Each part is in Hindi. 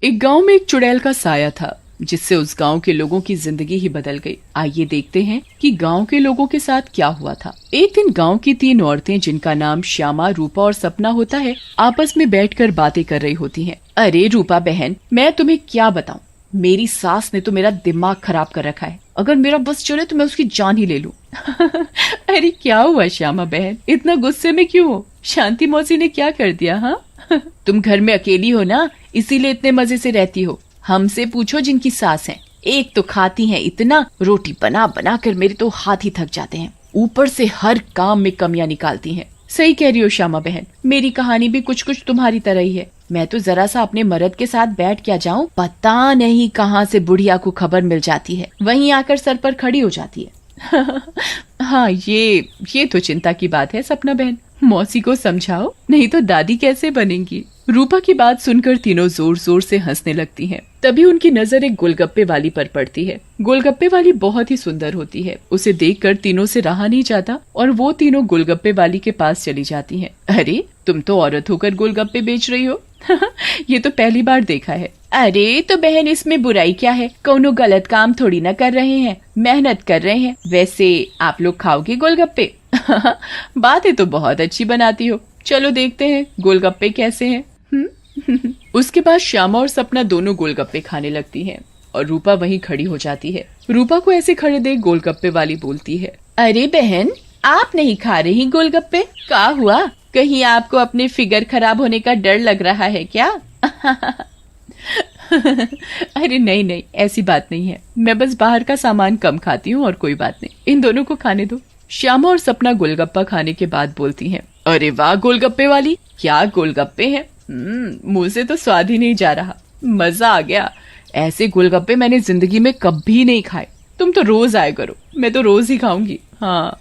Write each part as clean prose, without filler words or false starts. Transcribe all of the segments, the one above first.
एक गांव में एक चुड़ैल का साया था जिससे उस गांव के लोगों की जिंदगी ही बदल गई। आइए देखते हैं कि गांव के लोगों के साथ क्या हुआ था। एक दिन गांव की 3 औरतें, जिनका नाम श्यामा, रूपा और सपना होता है, आपस में बैठकर बातें कर रही होती हैं। अरे रूपा बहन, मैं तुम्हें क्या बताऊं, मेरी सास ने तो मेरा दिमाग खराब कर रखा है। अगर मेरा बस चले तो मैं उसकी जान ही ले लूं। अरे क्या हुआ श्यामा बहन, इतना गुस्से में क्यों हो? शांति मौसी ने क्या कर दिया? हाँ तुम घर में अकेली हो ना, इसीलिए इतने मजे से रहती हो। हमसे पूछो जिनकी सास है, एक तो खाती हैं इतना, रोटी बना बना कर मेरे तो हाथ ही थक जाते हैं, ऊपर से हर काम में कमियां निकालती हैं। सही कह रही हो श्यामा बहन, मेरी कहानी भी कुछ कुछ तुम्हारी तरह ही है। मैं तो जरा सा अपने मर्द के साथ बैठ क्या जाऊं, पता नहीं कहां से बुढ़िया को खबर मिल जाती है, वहीं आकर सर पर खड़ी हो जाती है। हाँ ये तो चिंता की बात है सपना बहन, मौसी को समझाओ, नहीं तो दादी कैसे बनेंगी। रूपा की बात सुनकर तीनों जोर जोर से हंसने लगती हैं। तभी उनकी नजर एक गोलगप्पे वाली पर पड़ती है। गोलगप्पे वाली बहुत ही सुंदर होती है, उसे देखकर तीनों से रहा नहीं जाता और वो तीनों गोलगप्पे वाली के पास चली जाती हैं। अरे तुम तो औरत होकर गोलगप्पे बेच रही हो। ये तो पहली बार देखा है। अरे तो बहन, इसमें बुराई क्या है, कौनो गलत काम थोड़ी ना कर रहे हैं, मेहनत कर रहे हैं। वैसे आप लोग खाओगे गोलगप्पे? बातें तो बहुत अच्छी बनाती हो, चलो देखते हैं गोलगप्पे कैसे हैं। उसके बाद श्यामा और सपना दोनों गोलगप्पे खाने लगती हैं और रूपा वहीं खड़ी हो जाती है। रूपा को ऐसे खड़े देख गोलगप्पे वाली बोलती है, अरे बहन, आप नहीं खा रही गोलगप्पे? क्या हुआ, कहीं आपको अपने फिगर खराब होने का डर लग रहा है क्या? अरे नहीं नहीं, ऐसी बात नहीं है, मैं बस बाहर का सामान कम खाती हूँ और कोई बात नहीं, इन दोनों को खाने दो। श्यामा और सपना गोलगप्पा खाने के बाद बोलती हैं, अरे वाह गोलगप्पे वाली, क्या गोलगप्पे हैं, मुंह से तो स्वाद ही नहीं जा रहा, मजा आ गया। ऐसे गोलगप्पे मैंने जिंदगी में कभी नहीं खाए, तुम तो रोज आया करो, मैं तो रोज ही खाऊंगी। हाँ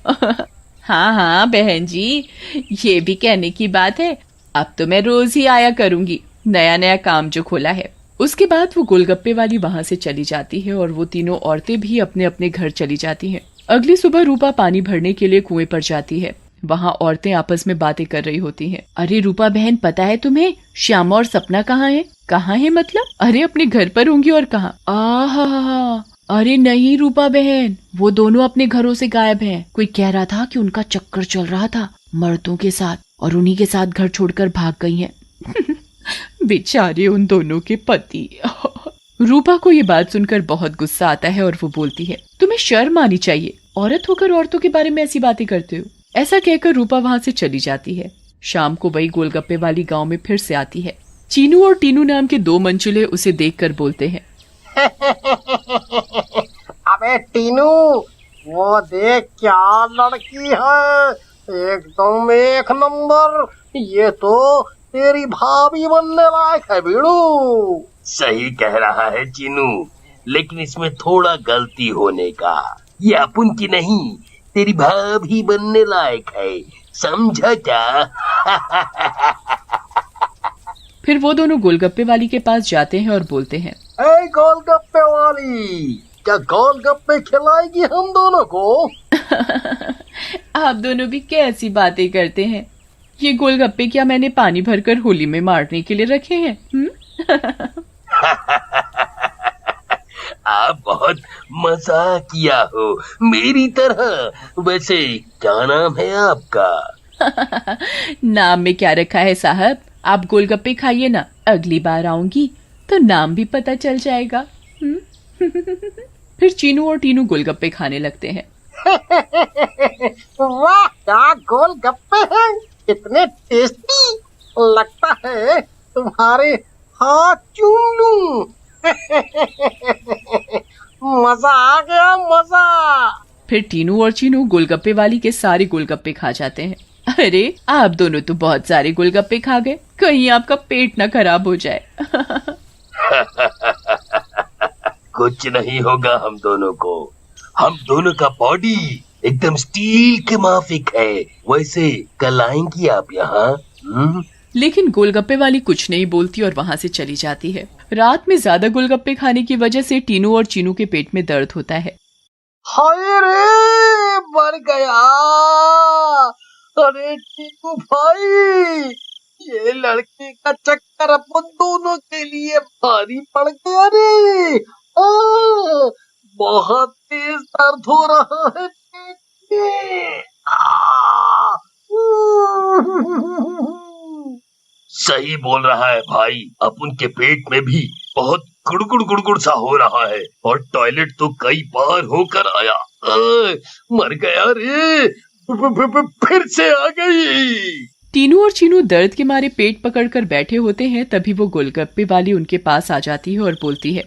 हाँ हाँ बहन जी, ये भी कहने की बात है, अब तो मैं रोज ही आया करूंगी, नया नया काम जो खोला है। उसके बाद वो गोलगप्पे वाली वहां से चली जाती है और वो तीनों औरतें भी अपने अपने घर चली जाती हैं। अगली सुबह रूपा पानी भरने के लिए कुएं पर जाती है। वहाँ औरतें आपस में बातें कर रही होती हैं। अरे रूपा बहन, पता है तुम्हें श्यामा और सपना कहाँ है? कहाँ है मतलब? अरे अपने घर पर होंगी और कहाँ? आहा, अरे नहीं रूपा बहन, वो दोनों अपने घरों से गायब हैं। कोई कह रहा था कि उनका चक्कर चल रहा था मर्दों के साथ और उन्हीं के साथ घर छोड़कर भाग गई हैं। बेचारे उन दोनों के पति। रूपा को ये बात सुनकर बहुत गुस्सा आता है और वो बोलती है, तुम्हें शर्म आनी चाहिए, औरत होकर औरतों के बारे में ऐसी बातें करते हो। ऐसा कहकर रूपा वहाँ से चली जाती है। शाम को वही गोलगप्पे वाली गांव में फिर से आती है। चीनू और टीनू नाम के 2 मंचुले उसे देखकर बोलते हैं, अबे टीनू, वो देख क्या लड़की है, एकदम एक नंबर, ये तो तेरी भाभी बनने लायक है बीड़ू। सही कह रहा है चीनू, लेकिन इसमें थोड़ा गलती होने का, ये अपन की नहीं, तेरी भाभी बनने लायक है, समझा क्या? फिर वो दोनों गोलगप्पे वाली के पास जाते हैं और बोलते हैं, ए गोलगप्पे वाली, क्या गोलगप्पे खिलाएगी हम दोनों को? आप दोनों भी कैसी बातें करते हैं, ये गोलगप्पे क्या मैंने पानी भरकर होली में मारने के लिए रखे हैं? आप बहुत मजाक किया हो मेरी तरह। वैसे क्या नाम है आपका? नाम में क्या रखा है साहब, आप गोलगप्पे खाइए ना, अगली बार आऊंगी तो नाम भी पता चल जाएगा। फिर चीनू और टीनू गोलगप्पे खाने लगते हैं। वाह, क्या गोलगप्पे हैं, इतने टेस्टी, लगता है तुम्हारे हाथ चूम लूं। मजा आ गया, मजा। फिर टीनू और चीनू गोलगप्पे वाली के सारे गोलगप्पे खा जाते हैं। अरे आप दोनों तो बहुत सारे गोलगप्पे खा गए, कहीं आपका पेट ना खराब हो जाए। कुछ नहीं होगा हम दोनों को, हम दोनों का बॉडी एकदम स्टील के माफिक है। वैसे कल आएंगी आप यहाँ? लेकिन गोलगप्पे वाली कुछ नहीं बोलती और वहाँ से चली जाती है। रात में ज्यादा गोलगप्पे खाने की वजह से टीनू और चीनू के पेट में दर्द होता है। हाय रे, मर गया। अरे टीनू भाई, ये लड़के का चक्कर अपन दोनों के लिए भारी पड़ गया रे। बहुत तेज दर्द हो रहा है पेट में। सही बोल रहा है भाई, अपन के पेट में भी बहुत गुड़गुड़ गुड़गुड़ सा हो रहा है और टॉयलेट तो कई बार होकर आया। मर गया रे, फिर से आ गई। टीनू और चीनू दर्द के मारे पेट पकड़कर बैठे होते हैं। तभी वो गोलगप्पे वाली उनके पास आ जाती है और बोलती है,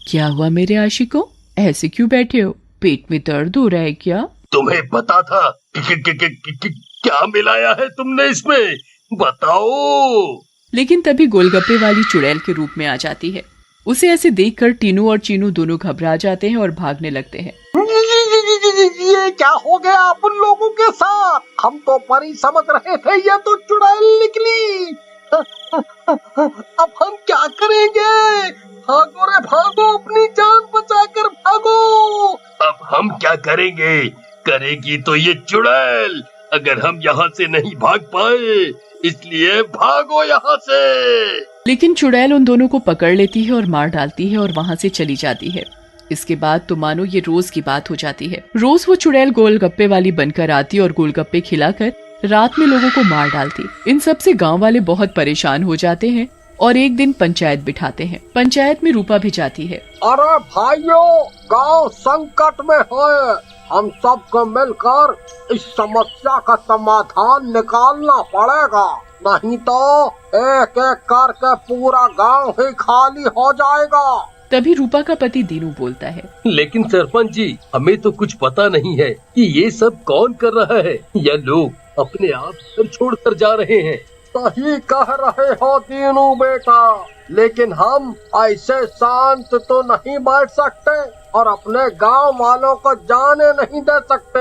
क्या हुआ मेरे आशिकों, ऐसे क्यों बैठे हो, पेट में दर्द हो रहा है क्या? तुम्हें पता था क्या मिलाया है तुमने इसमें, बताओ। लेकिन तभी गोलगप्पे वाली चुड़ैल के रूप में आ जाती है। उसे ऐसे देखकर टीनू और चीनू दोनों घबरा जाते हैं और भागने लगते हैं। ये क्या हो गया अपन लोगों के साथ? हम तो परी समझ रहे थे, ये तो चुड़ैल निकली। अब हम क्या करेंगे? भागो रे भागो, अपनी जान बचाकर भागो। अब हम क्या करेंगे? करेगी तो ये चुड़ैल, अगर हम यहाँ से नहीं भाग पाए, इसलिए भागो यहाँ से। लेकिन चुड़ैल उन दोनों को पकड़ लेती है और मार डालती है और वहाँ से चली जाती है। इसके बाद तो मानो ये रोज की बात हो जाती है। रोज वो चुड़ैल गोलगप्पे वाली बनकर आती और गोलगप्पे खिलाकर रात में लोगों को मार डालती। इन सब से गांव वाले बहुत परेशान हो जाते हैं और एक दिन पंचायत बिठाते हैं। पंचायत में रूपा भी जाती है। अरे भाइयों, गांव संकट में है, हम सबको मिलकर इस समस्या का समाधान निकालना पड़ेगा, नहीं तो एक एक करके पूरा गांव ही खाली हो जाएगा। तभी रूपा का पति दीनू बोलता है, लेकिन सरपंच जी, हमें तो कुछ पता नहीं है कि ये सब कौन कर रहा है, या लोग अपने आप घर छोड़कर जा रहे हैं। सही कह रहे हो दीनू बेटा, लेकिन हम ऐसे शांत तो नहीं बैठ सकते और अपने गांव वालों को जाने नहीं दे सकते।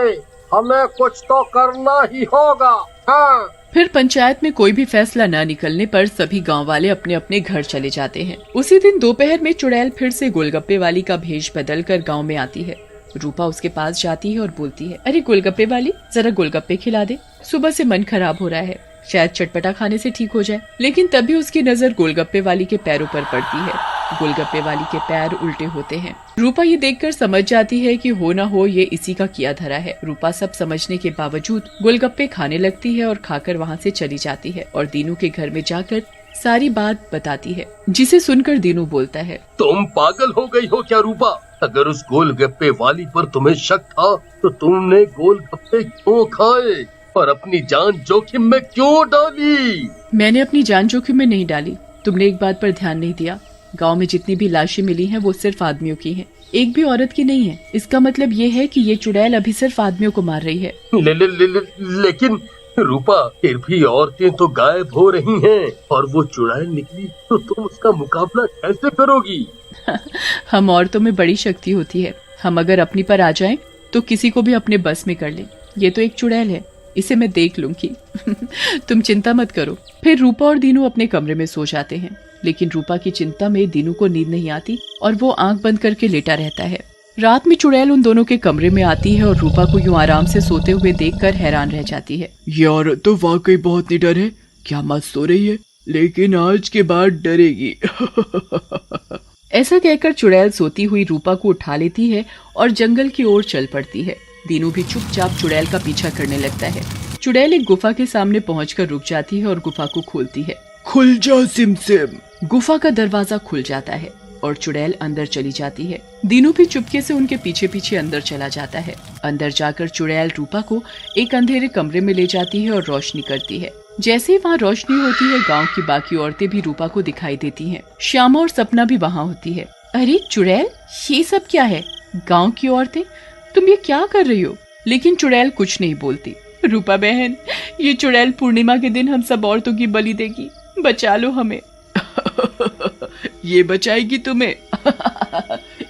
हमें कुछ तो करना ही होगा। हाँ। फिर पंचायत में कोई भी फैसला न निकलने पर सभी गांव वाले अपने अपने घर चले जाते हैं। उसी दिन दोपहर में चुड़ैल फिर से गोलगप्पे वाली का भेष बदलकर गांव में आती है। रूपा उसके पास जाती है और बोलती है, अरे गोलगप्पे वाली, जरा गोलगप्पे खिला दे, सुबह से मन खराब हो रहा है, शायद चटपटा खाने से ठीक हो जाए। लेकिन तभी उसकी नजर गोलगप्पे वाली के पैरों पर पड़ती है। गोलगप्पे वाली के पैर उल्टे होते हैं। रूपा ये देखकर समझ जाती है कि हो न हो ये इसी का किया धरा है। रूपा सब समझने के बावजूद गोलगप्पे खाने लगती है और खाकर वहाँ से चली जाती है और दीनू के घर में जाकर सारी बात बताती है, जिसे सुनकर दीनू बोलता है, तुम पागल हो गई हो क्या रूपा? अगर उस गोलगप्पे वाली पर तुम्हें शक था तो तुमने गोलगप्पे क्यों खाए और अपनी जान जोखिम में क्यों डाली? मैंने अपनी जान जोखिम में नहीं डाली, तुमने एक बात पर ध्यान नहीं दिया। गांव में जितनी भी लाशें मिली हैं वो सिर्फ आदमियों की हैं, एक भी औरत की नहीं है। इसका मतलब ये है कि ये चुड़ैल अभी सिर्फ आदमियों को मार रही है। लेकिन रूपा, फिर भी औरतें तो गायब हो रही हैं और वो चुड़ैल निकली तो तुम उसका मुकाबला कैसे करोगी? हम औरतों में बड़ी शक्ति होती है, हम अगर अपनी पर आ जाएं तो किसी को भी अपने बस में कर लें। ये तो एक चुड़ैल है, इसे मैं देख लूंगी। तुम चिंता मत करो। फिर रूपा और दीनू अपने कमरे में सो जाते हैं, लेकिन रूपा की चिंता में दीनू को नींद नहीं आती और वो आंख बंद करके लेटा रहता है। रात में चुड़ैल उन दोनों के कमरे में आती है और रूपा को यूं आराम से सोते हुए देखकर हैरान रह जाती है। ये औरत तो वाकई बहुत निडर है, क्या मत सो रही है, लेकिन आज के बाद डरेगी। ऐसा कहकर चुड़ैल सोती हुई रूपा को उठा लेती है और जंगल की ओर चल पड़ती है। दीनू भी चुपचाप चुड़ैल का पीछा करने लगता है। चुड़ैल एक गुफा के सामने पहुंचकर रुक जाती है और गुफा को खोलती है। खुल जा सिमसिम। गुफा का दरवाजा खुल जाता है और चुड़ैल अंदर चली जाती है। दीनू भी चुपके से उनके पीछे पीछे अंदर चला जाता है। अंदर जाकर चुड़ैल रूपा को एक अंधेरे कमरे में ले जाती है और रोशनी करती है। जैसे ही वहाँ रोशनी होती है, गांव की बाकी औरतें भी रूपा को दिखाई देती हैं। श्यामा और सपना भी वहाँ होती है। अरे चुड़ैल, ये सब क्या है? गाँव की औरतें, तुम ये क्या कर रही हो? लेकिन चुड़ैल कुछ नहीं बोलती। रूपा बहन, ये चुड़ैल पूर्णिमा के दिन हम सब औरतों की बलि देगी, बचा लो हमें। ये बचाएगी तुम्हें।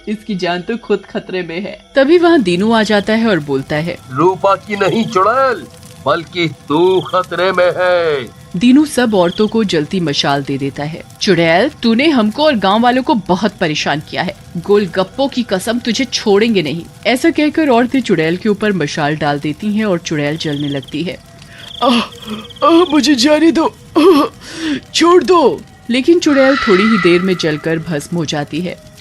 इसकी जान तो खुद खतरे में है। तभी वहाँ दीनू आ जाता है और बोलता है, रूपा की नहीं चुड़ैल, बल्कि तू खतरे में है। दीनू सब औरतों को जलती मशाल दे देता है। चुड़ैल, तूने हमको और गांव वालों को बहुत परेशान किया है, गोलगप्पों की कसम, तुझे छोड़ेंगे नहीं। ऐसा कहकर औरतें चुड़ैल के ऊपर मशाल डाल देती हैं और चुड़ैल जलने लगती है। मुझे जाने दो, छोड़ दो। लेकिन चुड़ैल थोड़ी ही देर में जलकर भस्म हो जाती है।